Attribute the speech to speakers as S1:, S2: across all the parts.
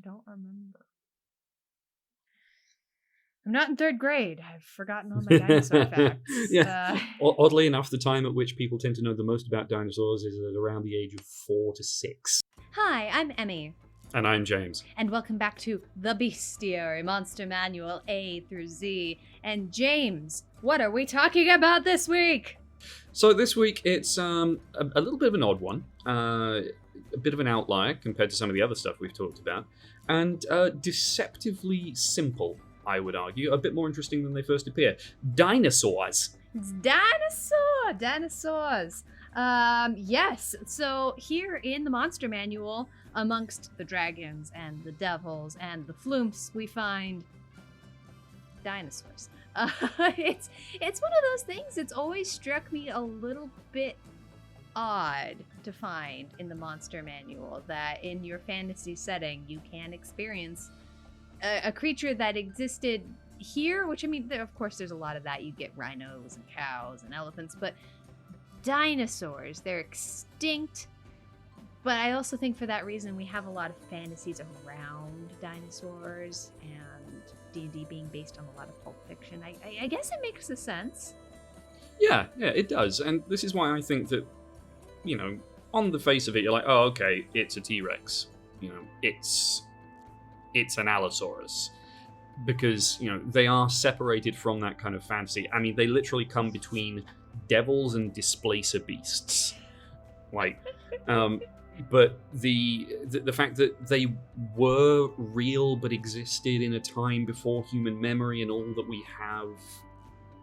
S1: don't remember. I'm not in third grade. I've forgotten all my dinosaur facts.
S2: Yeah. Oddly enough, the time at which people tend to know the most about dinosaurs is at around the age of 4 to 6.
S1: Hi, I'm Emmy.
S2: And I'm James.
S1: And welcome back to The Bestiary, Monster Manual A through Z. And James, what are we talking about this week?
S2: So this week it's a little bit of an odd one. A bit of an outlier compared to some of the other stuff we've talked about. And deceptively simple, I would argue. A bit more interesting than they first appear. Dinosaurs.
S1: It's dinosaurs. Yes. So here in the Monster Manual, amongst the dragons and the devils and the flumps, we find dinosaurs. It's one of those things. It's always struck me a little bit odd to find in the Monster Manual that in your fantasy setting you can experience a creature that existed here, which, I mean, of course there's a lot of that. You get rhinos and cows and elephants, but dinosaurs, they're extinct. But I also think for that reason we have a lot of fantasies around dinosaurs, and D&D being based on a lot of pulp fiction. I guess it makes sense.
S2: Yeah, it does. And this is why I think that, on the face of it, you're like, oh, okay, it's a T-Rex. It's an Allosaurus. Because, they are separated from that kind of fantasy. I mean, they literally come between devils and displacer beasts. Like, but the fact that they were real but existed in a time before human memory, and all that we have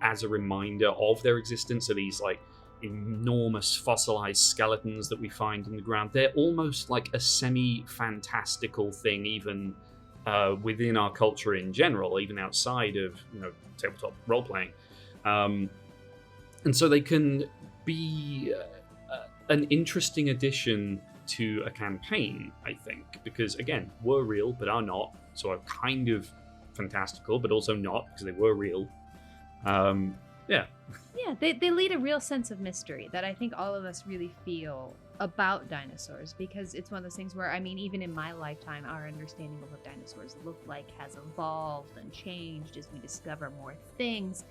S2: as a reminder of their existence are these, like, enormous fossilized skeletons that we find in the ground. They're almost like a semi-fantastical thing, even within our culture in general, even outside of tabletop role-playing. And so they can be an interesting addition to a campaign, I think, because, again, were real but are not, so are kind of fantastical but also not, because they were real. Yeah,
S1: they lead a real sense of mystery that I think all of us really feel about dinosaurs, because it's one of those things where, I mean, even in my lifetime, our understanding of what dinosaurs look like has evolved and changed as we discover more things.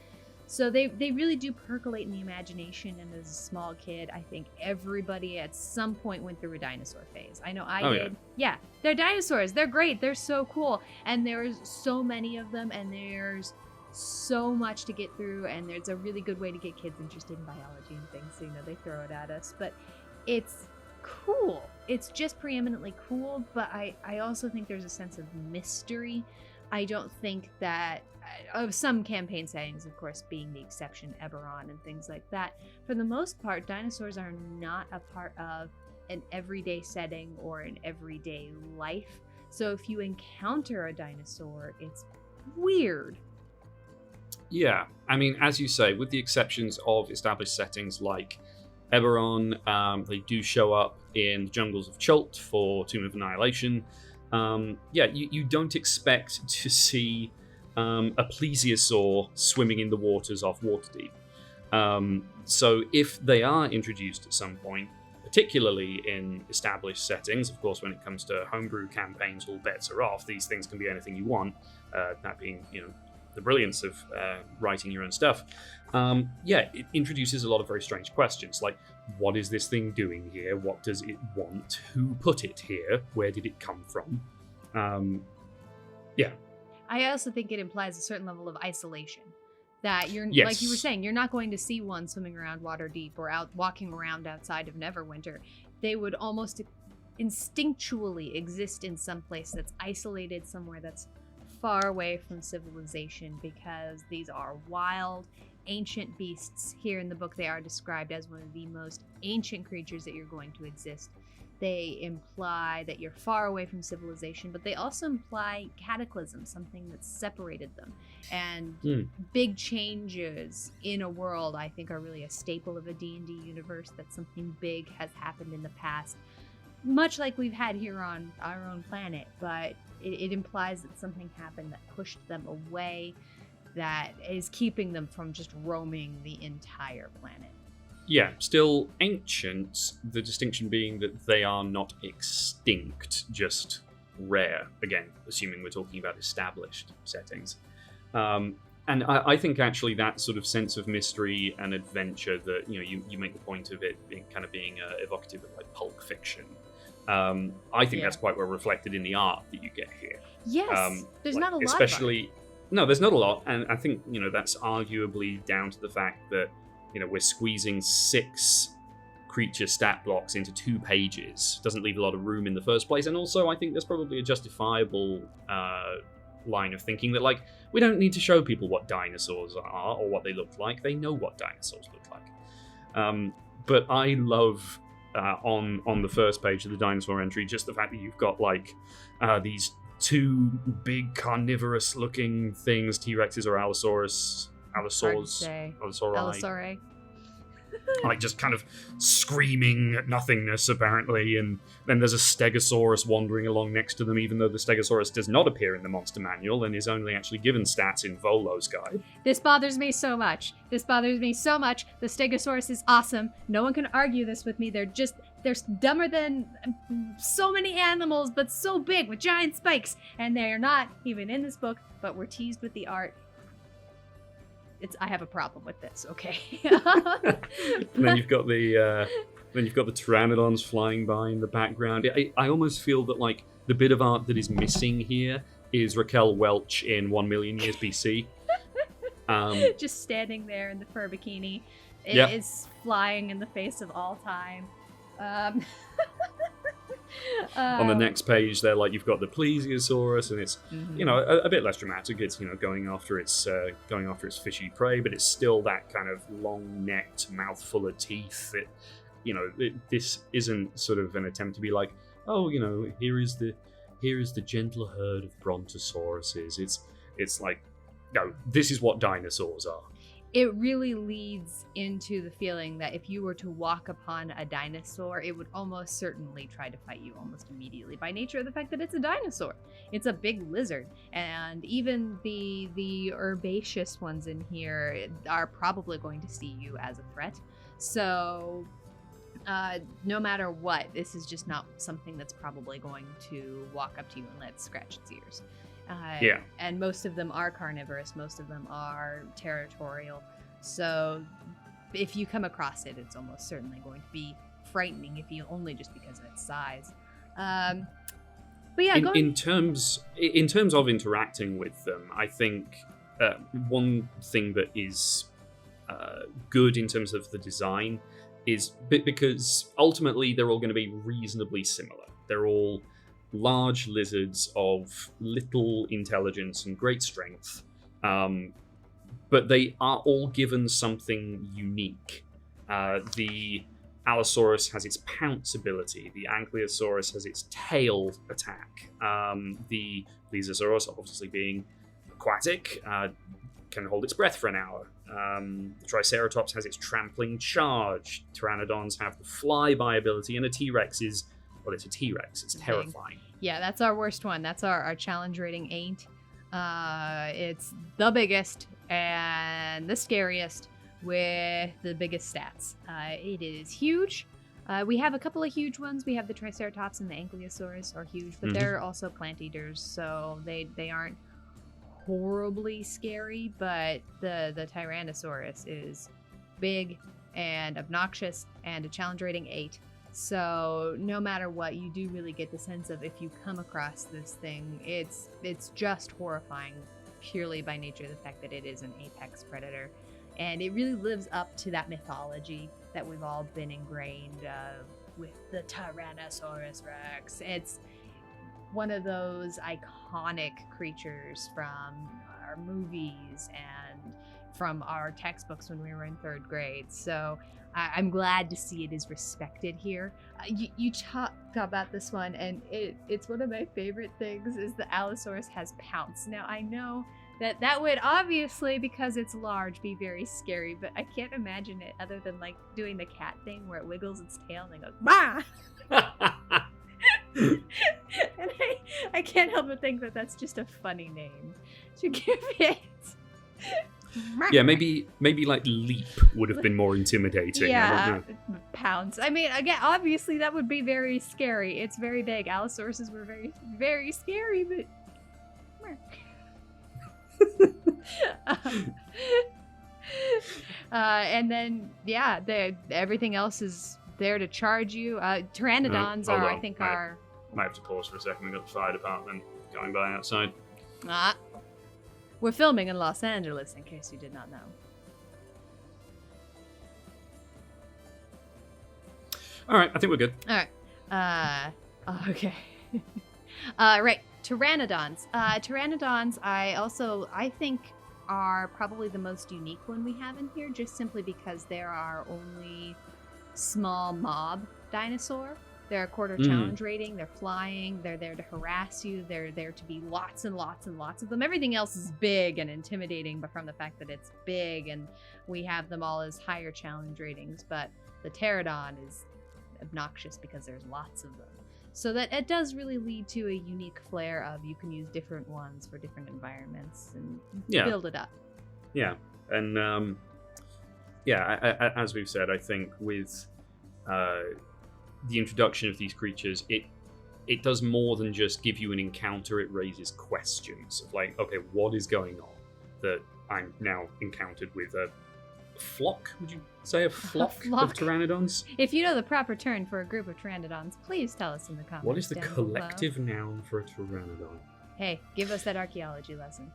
S1: So they really do percolate in the imagination, and as a small kid, I think everybody at some point went through a dinosaur phase. I know I did. Yeah, they're dinosaurs. They're great. They're so cool. And there's so many of them, and there's so much to get through, and there's a really good way to get kids interested in biology and things, so they throw it at us. But it's cool. It's just preeminently cool, but I also think there's a sense of mystery. I don't think that, of some campaign settings, of course, being the exception, Eberron and things like that, for the most part, dinosaurs are not a part of an everyday setting or an everyday life. So if you encounter a dinosaur, it's weird.
S2: Yeah, I mean, as you say, with the exceptions of established settings like Eberron, they do show up in the jungles of Chult for Tomb of Annihilation. You don't expect to see a plesiosaur swimming in the waters off Waterdeep. So if they are introduced at some point, particularly in established settings, of course, when it comes to homebrew campaigns, all bets are off. These things can be anything you want, that being, the brilliance of writing your own stuff. It introduces a lot of very strange questions, like, what is this thing doing here? What does it want? Who put it here? Where did it come from?
S1: I also think it implies a certain level of isolation. That you're,
S2: yes.
S1: Like you were saying, you're not going to see one swimming around Waterdeep or out walking around outside of Neverwinter. They would almost instinctually exist in some place that's isolated, somewhere that's far away from civilization, because these are wild, ancient beasts. Here in the book, they are described as one of the most ancient creatures that you're going to exist. They imply that you're far away from civilization, but they also imply cataclysm, something that's separated them. And big changes in a world, I think, are really a staple of a D&D universe, that something big has happened in the past, much like we've had here on our own planet, but it implies that something happened that pushed them away, that is keeping them from just roaming the entire planet.
S2: Yeah, still ancient, the distinction being that they are not extinct, just rare. Again, assuming we're talking about established settings. And I think actually that sort of sense of mystery and adventure that you make the point of it being evocative of like Pulp Fiction. I think that's quite well reflected in the art that you get here.
S1: Yes, there's not a lot.
S2: Especially, no, there's not a lot, and I think that's arguably down to the fact that we're squeezing 6 creature stat blocks into 2 pages. Doesn't leave a lot of room in the first place, and also I think there's probably a justifiable line of thinking that like we don't need to show people what dinosaurs are or what they look like. They know what dinosaurs look like. But I love on the first page of the dinosaur entry just the fact that you've got like these 2 big carnivorous looking things, T-Rexes or Allosaurus.
S1: Allosauri.
S2: Like just kind of screaming at nothingness apparently, and then there's a Stegosaurus wandering along next to them, even though the Stegosaurus does not appear in the monster manual and is only actually given stats in Volo's guide.
S1: This bothers me so much. The Stegosaurus is awesome. No one can argue this with me. They're dumber than so many animals, but so big with giant spikes, and they're not even in this book, but we're teased with the art. I have a problem with this, okay?
S2: And then you've got the Pteranodons flying by in the background. I almost feel that like the bit of art that is missing here is Raquel Welch in 1 million years BC.
S1: Just standing there in the fur bikini. It is flying in the face of all time.
S2: On the next page there, like you've got the Plesiosaurus, and it's a bit less dramatic. It's going after its fishy prey, but it's still that kind of long-necked, mouthful of teeth. This isn't sort of an attempt to be like, here is the gentle herd of brontosauruses. It's like, no, this is what dinosaurs are.
S1: It really leads into the feeling that if you were to walk upon a dinosaur, it would almost certainly try to fight you almost immediately by nature of the fact that it's a dinosaur. It's a big lizard, and even the herbaceous ones in here are probably going to see you as a threat. So no matter what, this is just not something that's probably going to walk up to you and let's scratch its ears. And most of them are carnivorous, most of them are territorial. So if you come across it, it's almost certainly going to be frightening, if you only just because of its size. But yeah,
S2: in terms of interacting with them, I think one thing that is good in terms of the design is because ultimately they're all going to be reasonably similar. They're all large lizards of little intelligence and great strength, but they are all given something unique. The Allosaurus has its pounce ability, the Anklyosaurus has its tail attack, the Plesiosaurus, obviously being aquatic, can hold its breath for an hour. The Triceratops has its trampling charge, Pteranodons have the flyby ability, and a T-Rex is, well, it's a T-Rex. It's terrifying.
S1: Yeah, that's our worst one. That's our challenge rating 8. It's the biggest and the scariest with the biggest stats. It is huge. We have a couple of huge ones. We have the Triceratops and the Anklyosaurus are huge, but they're also plant eaters, so they aren't horribly scary. But the Tyrannosaurus is big and obnoxious and a challenge rating 8. So no matter what, you do really get the sense of if you come across this thing, it's just horrifying purely by nature of the fact that it is an apex predator. And it really lives up to that mythology that we've all been ingrained with the Tyrannosaurus Rex. It's one of those iconic creatures from our movies and from our textbooks when we were in 3rd grade. So I'm glad to see it is respected here. You talk about this one, and it's one of my favorite things is the Allosaurus has pounce. Now, I know that would obviously, because it's large, be very scary, but I can't imagine it other than like doing the cat thing where it wiggles its tail and then goes, bah! And I can't help but think that that's just a funny name to give it.
S2: Yeah, maybe like leap would have been more intimidating. I don't know.
S1: Pounce. I mean, again, obviously that would be very scary. It's very big. Allosauruses were very, very scary, but. And then, everything else is there to charge you. Pteranodons are.
S2: Might have to pause for a second. We've got the fire department going by outside.
S1: We're filming in Los Angeles, in case you did not know.
S2: All right, I think we're good.
S1: All right. Okay. Right. Pteranodons. Pteranodons, I think, are probably the most unique one we have in here, just simply because they're our only small mob dinosaur. They're a quarter challenge rating. They're flying. They're there to harass you. They're there to be lots and lots and lots of them. Everything else is big and intimidating, but from the fact that it's big, and we have them all as higher challenge ratings. But the Pterodon is obnoxious because there's lots of them. So that it does really lead to a unique flair of you can use different ones for different environments and build it up.
S2: Yeah, and as we've said, I think with the introduction of these creatures, it does more than just give you an encounter. It raises questions of like, okay, what is going on that I'm now encountered with a flock? Would you say a flock of pteranodons?
S1: If you know the proper term for a group of pteranodons, please tell us in the comments.
S2: What is the collective noun for a pteranodon?
S1: Hey, give us that archaeology lesson.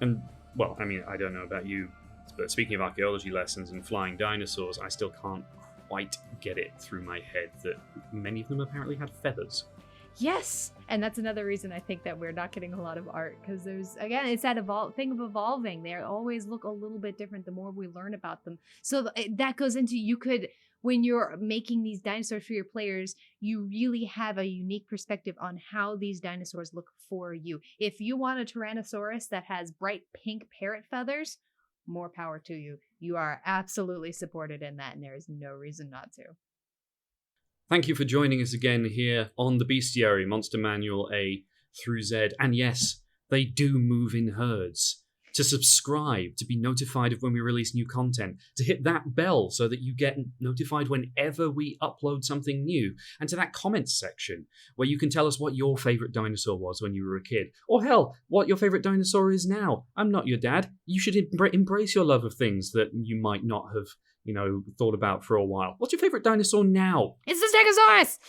S2: And, well, I mean, I don't know about you, but speaking of archaeology lessons and flying dinosaurs, I still can't quite get it through my head that many of them apparently had feathers.
S1: Yes, and that's another reason I think that we're not getting a lot of art, because there's, again, it's that thing of evolving. They always look a little bit different the more we learn about them. So that goes into, you could, when you're making these dinosaurs for your players, you really have a unique perspective on how these dinosaurs look for you. If you want a Tyrannosaurus that has bright pink parrot feathers, more power to you. You are absolutely supported in that, and there is no reason not to.
S2: Thank you for joining us again here on the Bestiary, Monster Manual A through Z. And yes, they do move in herds. To subscribe, to be notified of when we release new content, to hit that bell so that you get notified whenever we upload something new, and to that comments section where you can tell us what your favourite dinosaur was when you were a kid, or hell, what your favourite dinosaur is now. I'm not your dad. You should embrace your love of things that you might not have, thought about for a while. What's your favourite dinosaur now?
S1: It's the Stegosaurus!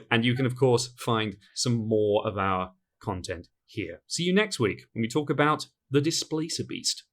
S2: And you can, of course, find some more of our content here. See you next week when we talk about the Displacer Beast.